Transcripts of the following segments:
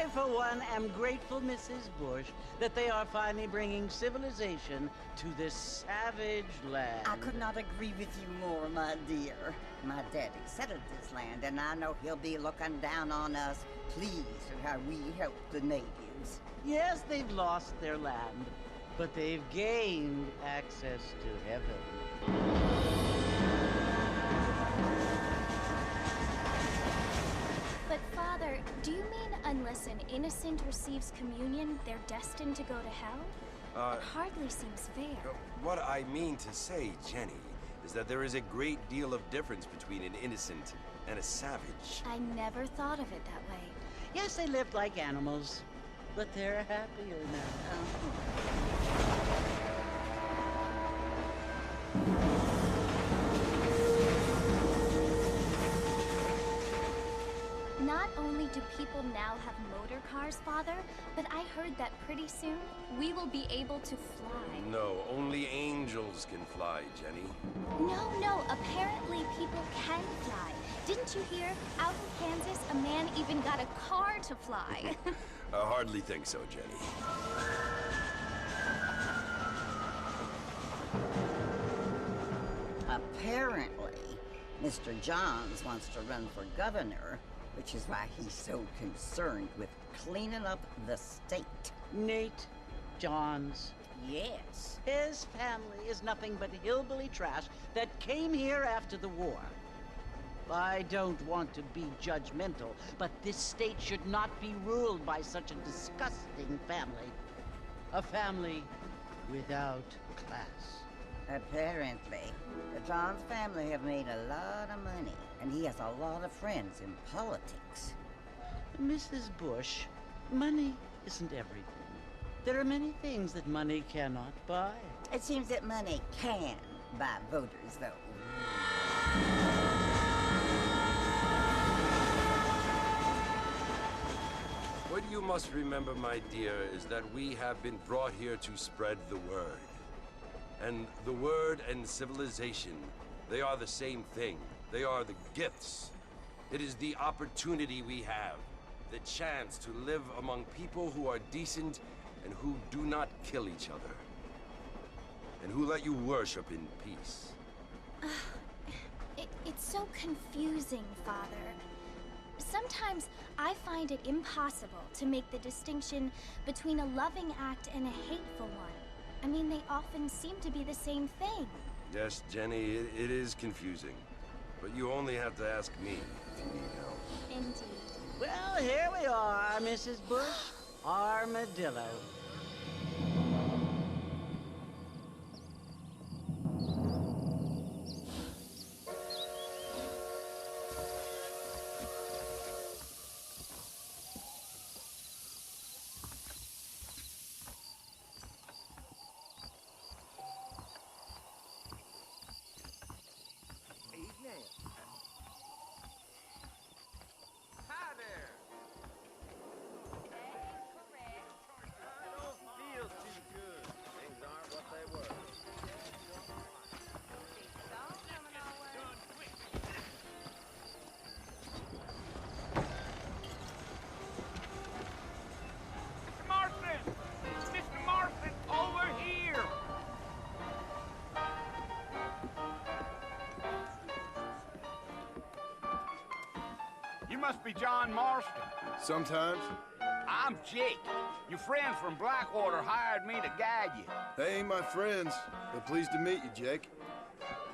I, for one, am grateful, Mrs. Bush, that they are finally bringing civilization to this savage land. I could not agree with you more, my dear. My daddy settled this land, and I know he'll be looking down on us, pleased at how we help the natives. Yes, they've lost their land, but they've gained access to heaven. But Father, do you mean unless an innocent receives communion, they're destined to go to hell? That hardly seems fair. What I mean to say, Jenny, is that there is a great deal of difference between an innocent and a savage. I never thought of it that way. Yes, they lived like animals, but they're happier now. Not only do people now have motor cars, Father, but I heard that pretty soon we will be able to fly. No, only angels can fly, Jenny. No, apparently people can fly. Didn't you hear? Out in Kansas, a man even got a car to fly. I hardly think so, Jenny. Apparently, Mr. Johns wants to run for governor, which is why he's so concerned with cleaning up the state. Nate Johns. Yes. His family is nothing but hillbilly trash that came here after the war. I don't want to be judgmental, but this state should not be ruled by such a disgusting family. A family without class. Apparently, the Johns family have made a lot of money, and he has a lot of friends in politics. Mrs. Bush, money isn't everything. There are many things that money cannot buy. It seems that money can buy voters, though. What you must remember, my dear, is that we have been brought here to spread the word. And the word and civilization, they are the same thing. They are the gifts. It is the opportunity we have, the chance to live among people who are decent and who do not kill each other. And who let you worship in peace. It's so confusing, Father. Sometimes I find it impossible to make the distinction between a loving act and a hateful one. I mean, they often seem to be the same thing. Yes, Jenny, it is confusing. But you only have to ask me if you need help. Indeed. Well, here we are, Mrs. Bush. Armadillo. Hi there! Don't feel too good. Things aren't what they were. Mr. Marston! Mr. Marston, over here! You must be John Marston. Sometimes. I'm Jake. Your friends from Blackwater hired me to guide you. They ain't my friends, but pleased to meet you, Jake.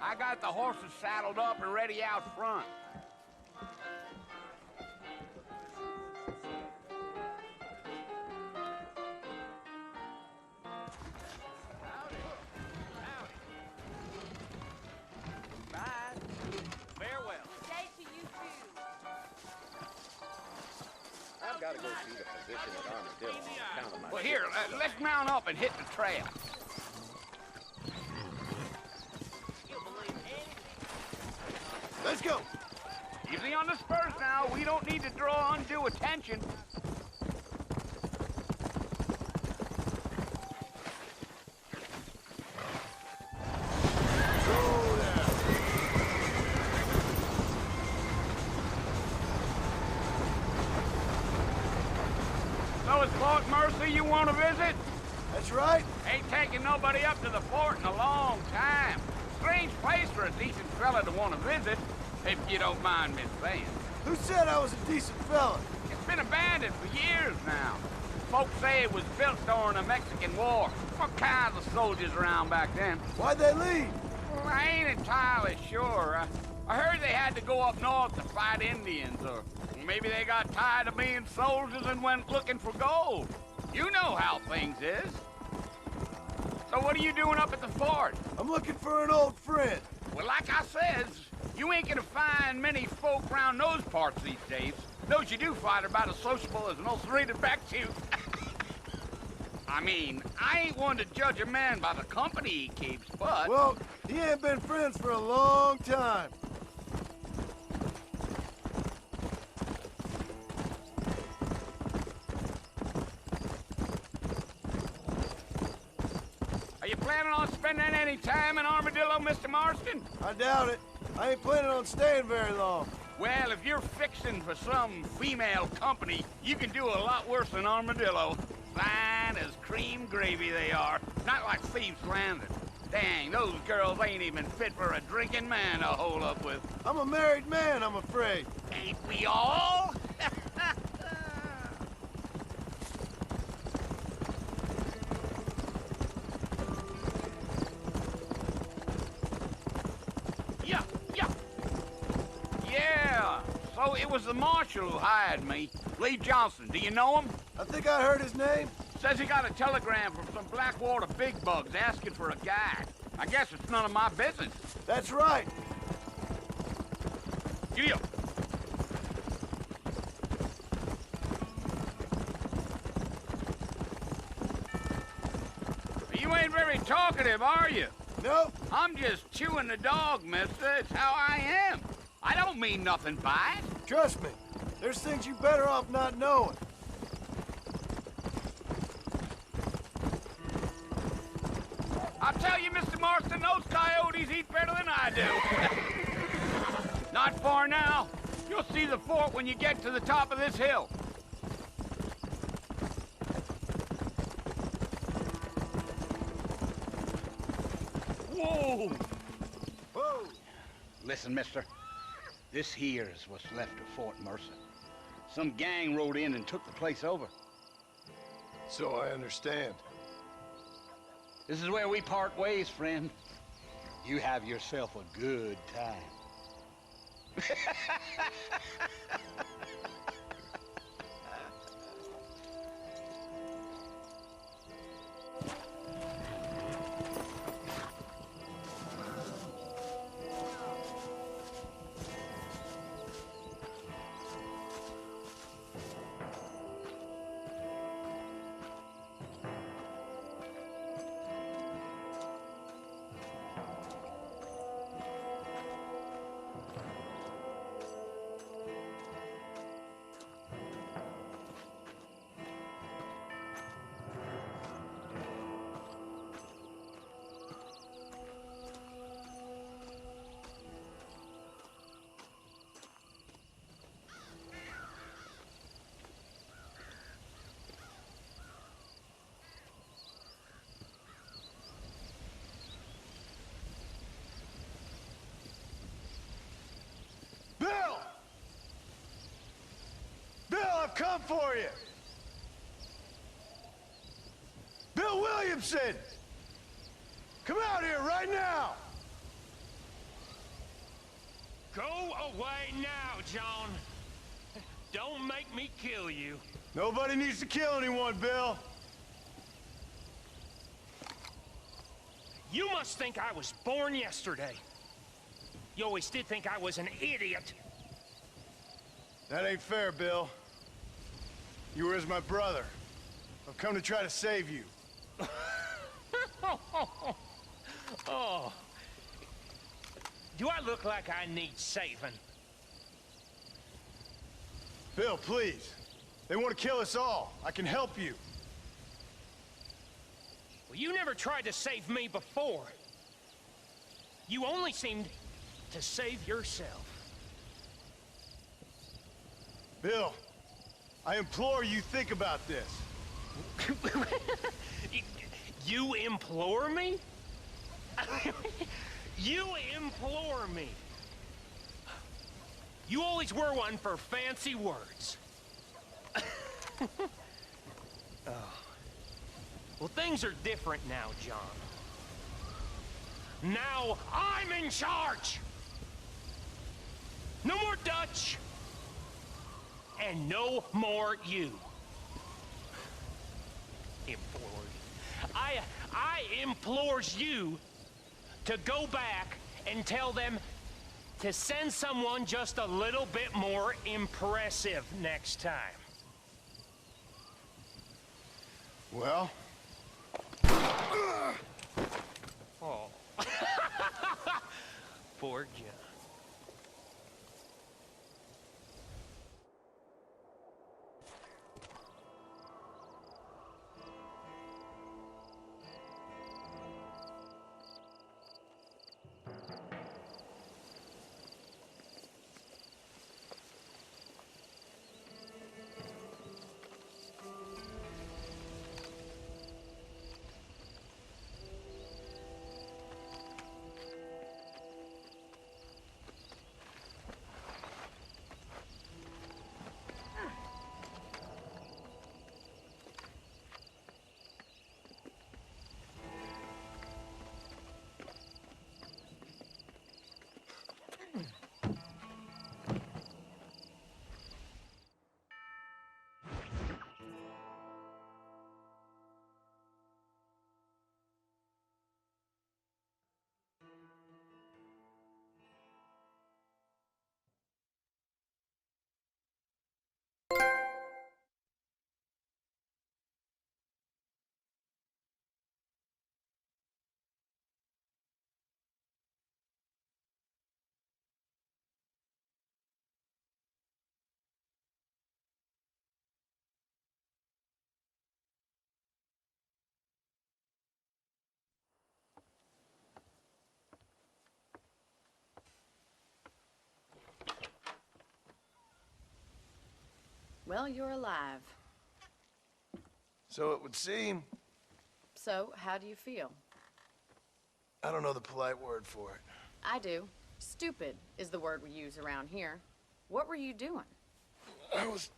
I got the horses saddled up and ready out front. Bye. Farewell. Day to you too. I've got to go see the physician at Armadillo on account of my... Well, here, let's mount up and hit the trail. Let's go! Easy on the spurs now. We don't need to draw undue attention. Tell us Fort Mercy you want to visit? That's right. Ain't taking nobody up to the fort in a long time. Strange place for a decent fella to want to visit, if you don't mind me saying. Who said I was a decent fella? It's been abandoned for years now. Folks say it was built during the Mexican War. All kinds of soldiers around back then. Why'd they leave? Well, I ain't entirely sure. I heard they had to go up north to fight Indians, or maybe they got tired of being soldiers and went looking for gold. You know how things is. So what are you doing up at the fort? I'm looking for an old friend. Well, like I says, you ain't gonna find many folk around those parts these days. Those you do find are about as sociable as an ulcerated back tooth. I mean, I ain't one to judge a man by the company he keeps, but... Well, he ain't been friends for a long time. Are you planning on spending any time in Armadillo, Mr. Marston? I doubt it. I ain't planning on staying very long. Well, if you're fixing for some female company, you can do a lot worse than Armadillo. Fine as cream gravy they are. Not like Thieves Landing. Dang, those girls ain't even fit for a drinking man to hole up with. I'm a married man, I'm afraid. Ain't we all? Yeah. So it was the marshal who hired me. Lee Johnson, do you know him? I think I heard his name. Says he got a telegram from some Blackwater big bugs asking for a guide. I guess it's none of my business. That's right. Giddy up. You ain't very talkative, are you? Nope. I'm just chewing the dog, mister. It's how I am. I don't mean nothing by it. Trust me. There's things you better off not knowing. I'll tell you, Mr. Marston, those coyotes eat better than I do. Not far now. You'll see the fort when you get to the top of this hill. Whoa! Whoa! Listen, mister. This here is what's left of Fort Mercer. Some gang rode in and took the place over. So I understand. This is where we part ways, friend. You have yourself a good time. Bill! Bill, I've come for you! Bill Williamson! Come out here right now! Go away now, John. Don't make me kill you. Nobody needs to kill anyone, Bill. You must think I was born yesterday. You always did think I was an idiot. That ain't fair, Bill. You were as my brother. I've come to try to save you. Oh. Do I look like I need saving? Bill, please. They want to kill us all. I can help you. Well, you never tried to save me before. You only seemed to save yourself. Bill, I implore you think about this. You implore me? You implore me. You always were one for fancy words. Oh. Well, things are different now, John. Now I'm in charge! No more Dutch! And no more you. Implored. I implores you to go back and tell them to send someone just a little bit more impressive next time. Well? Oh. Poor John. Well, you're alive. So it would seem. So, how do you feel? I don't know the polite word for it. I do. Stupid is the word we use around here. What were you doing? I was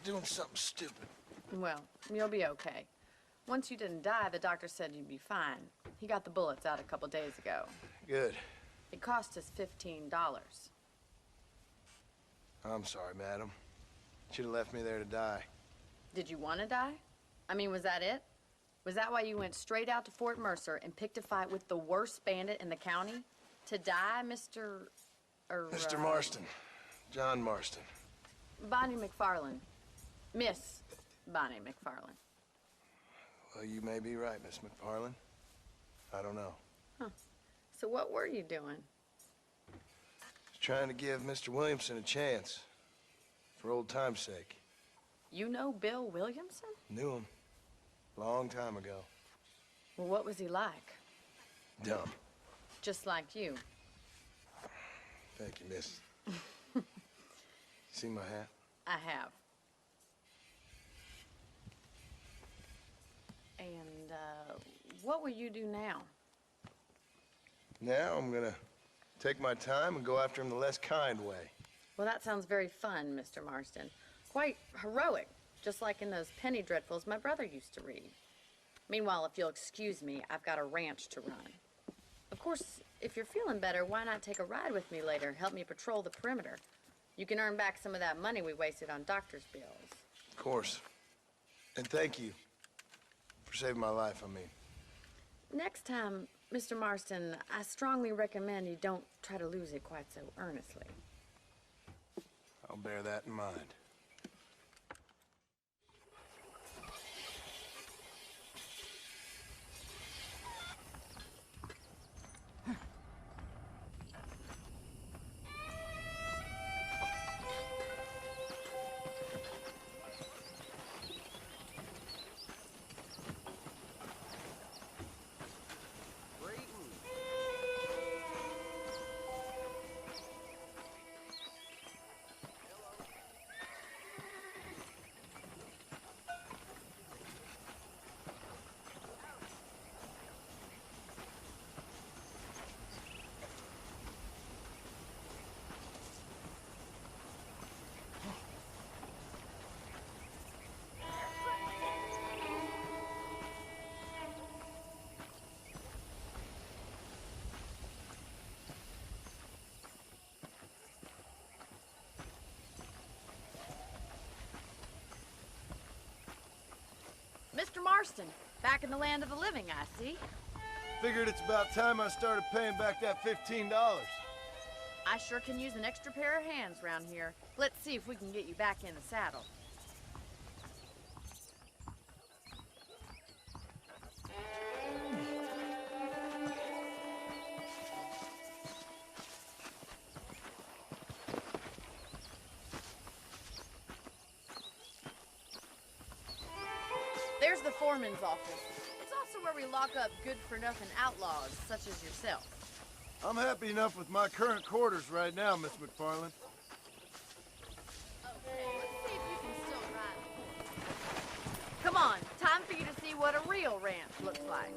doing something stupid. Well, you'll be okay. Once you didn't die, the doctor said you'd be fine. He got the bullets out a couple days ago. Good. It cost us $15. I'm sorry, madam. Should have left me there to die. Did you want to die? I mean, was that it? Was that why you went straight out to Fort Mercer and picked a fight with the worst bandit in the county? To die, Mr. Mr. Marston. John Marston. Bonnie McFarland. Miss Bonnie McFarland. Well, you may be right, Miss McFarland. I don't know. Huh. So what were you doing? Just trying to give Mr. Williamson a chance. For old time's sake. You know Bill Williamson? Knew him. Long time ago. Well, what was he like? Dumb. Just like you. Thank you, miss. See my hat? I have. And, what will you do now? Now I'm gonna take my time and go after him the less kind way. Well, that sounds very fun, Mr. Marston. Quite heroic, just like in those penny dreadfuls my brother used to read. Meanwhile, if you'll excuse me, I've got a ranch to run. Of course, if you're feeling better, why not take a ride with me later? Help me patrol the perimeter. You can earn back some of that money we wasted on doctor's bills. Of course. And thank you for saving my life, I mean. Next time, Mr. Marston, I strongly recommend you don't try to lose it quite so earnestly. I'll bear that in mind. Marston, back in the land of the living, I see. Figured it's about time I started paying back that $15. I sure can use an extra pair of hands around here. Let's see if we can get you back in the saddle. There's the foreman's office. It's also where we lock up good-for-nothing outlaws, such as yourself. I'm happy enough with my current quarters right now, Miss McFarland. Okay, let's see if you can still ride the horse. Come on, time for you to see what a real ranch looks like.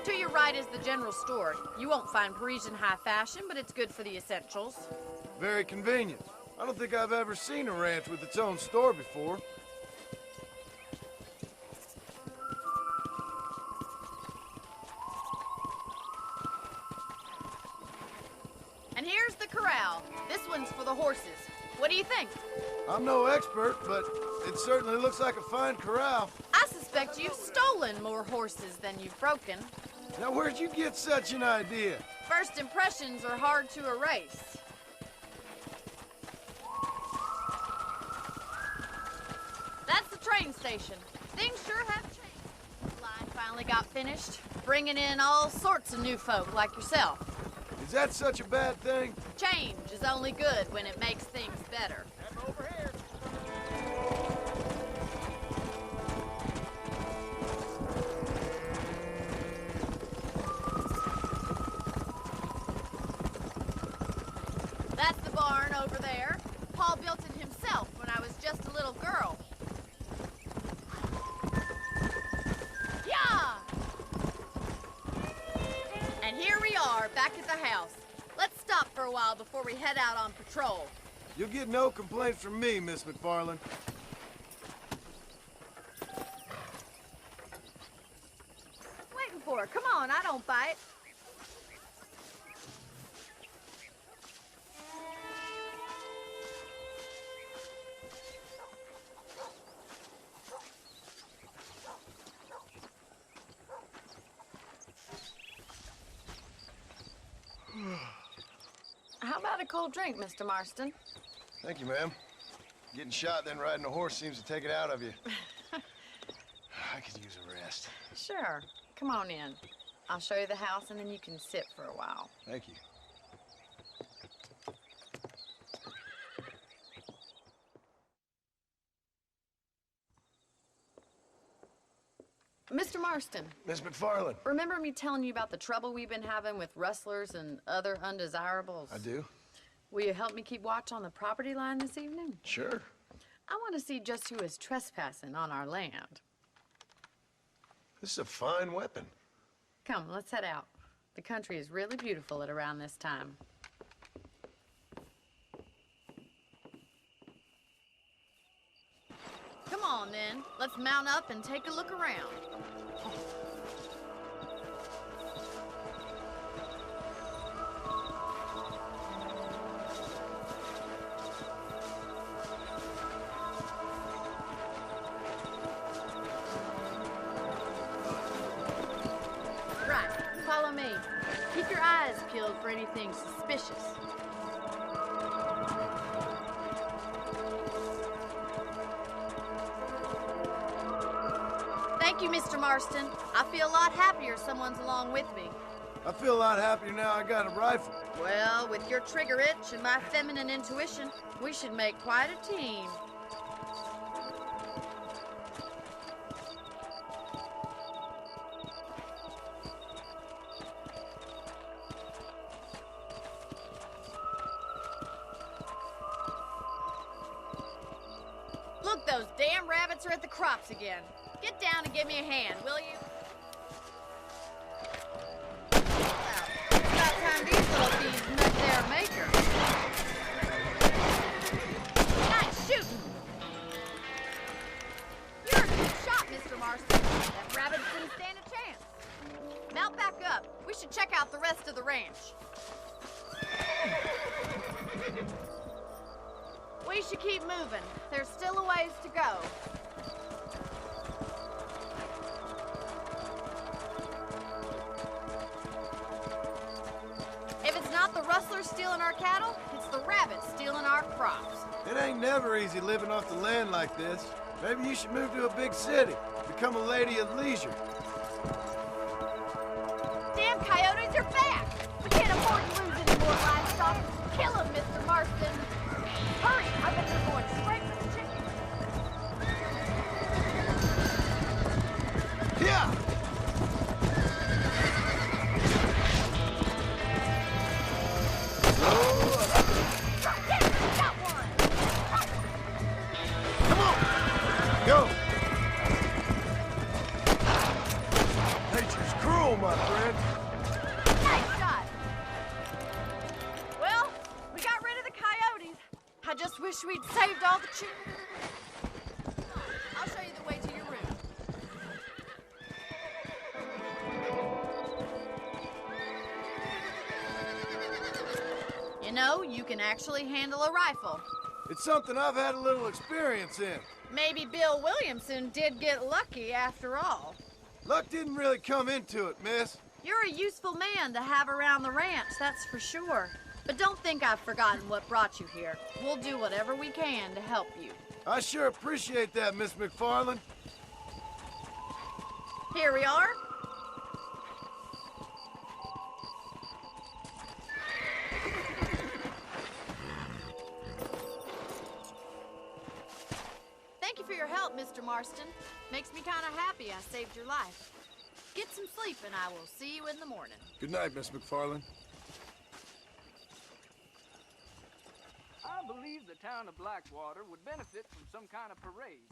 To your right is the general store. You won't find Parisian high fashion, but it's good for the essentials. Very convenient. I don't think I've ever seen a ranch with its own store before. And here's the corral. This one's for the horses. What do you think? I'm no expert, but it certainly looks like a fine corral. I suspect you've stolen more horses than you've broken. Now, where'd you get such an idea? First impressions are hard to erase. That's the train station. Things sure have changed. The line finally got finished, bringing in all sorts of new folk like yourself. Is that such a bad thing? Change is only good when it makes things better. Over here. That's the barn over there. Paul built it himself when I was just a little girl. Yeah! And here we are, back at the house. Let's stop for a while before we head out on patrol. You'll get no complaints from me, Miss McFarland. Waiting for her. Come on, I don't bite. How about a cold drink, Mr. Marston? Thank you, ma'am. Getting shot, then riding a horse seems to take it out of you. I could use a rest. Sure. Come on in. I'll show you the house, and then you can sit for a while. Thank you. Mr. Marston, Miss McFarland. remember me telling you about the trouble we've been having with rustlers and other undesirables? I do. Will you help me keep watch on the property line this evening? Sure. I want to see just who is trespassing on our land. This is a fine weapon. Come, let's head out. The country is really beautiful at around this time. Come on, then. Let's mount up and take a look around. Right. Follow me. Keep your eyes peeled for anything suspicious. Thank you, Mr. Marston. I feel a lot happier someone's along with me. I feel a lot happier now I got a rifle. Well, with your trigger itch and my feminine intuition, we should make quite a team. Look, those damn rabbits are at the crops again. Get down and give me a hand, will you? Well, it's about time these little thieves met their maker. Nice should check out the rest of the ranch. We should keep moving. There's still a ways to go. If it's not the rustlers stealing our cattle, it's the rabbits stealing our crops. It ain't never easy living off the land like this. Maybe you should move to a big city, become a lady of leisure. Damn coyotes are back! We can't afford to lose any more livestock. Kill them, Mr. Marston. Hurry! I bet you're going straight for the chicken. Yeah! Got one! Come on! Go! Nature's cruel, my friend. Nice shot! Well, we got rid of the coyotes. I just wish we'd saved all the chicken. I'll show you the way to your room. You know, you can actually handle a rifle. It's something I've had a little experience in. Maybe Bill Williamson did get lucky after all. Luck didn't really come into it, miss. You're a useful man to have around the ranch, that's for sure. But don't think I've forgotten what brought you here. We'll do whatever we can to help you. I sure appreciate that, Miss McFarland. Here we are. Thank you for your help, Mr. Marston. Makes me kind of happy I saved your life. Get some sleep and I will see you in the morning. Good night, Miss McFarland. I believe the town of Blackwater would benefit from some kind of parade.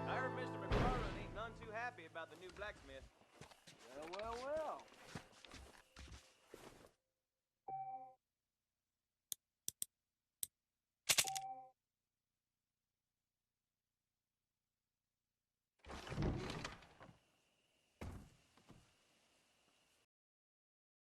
I heard Mr. McFarland ain't none too happy about the new blacksmith. Well, well, well.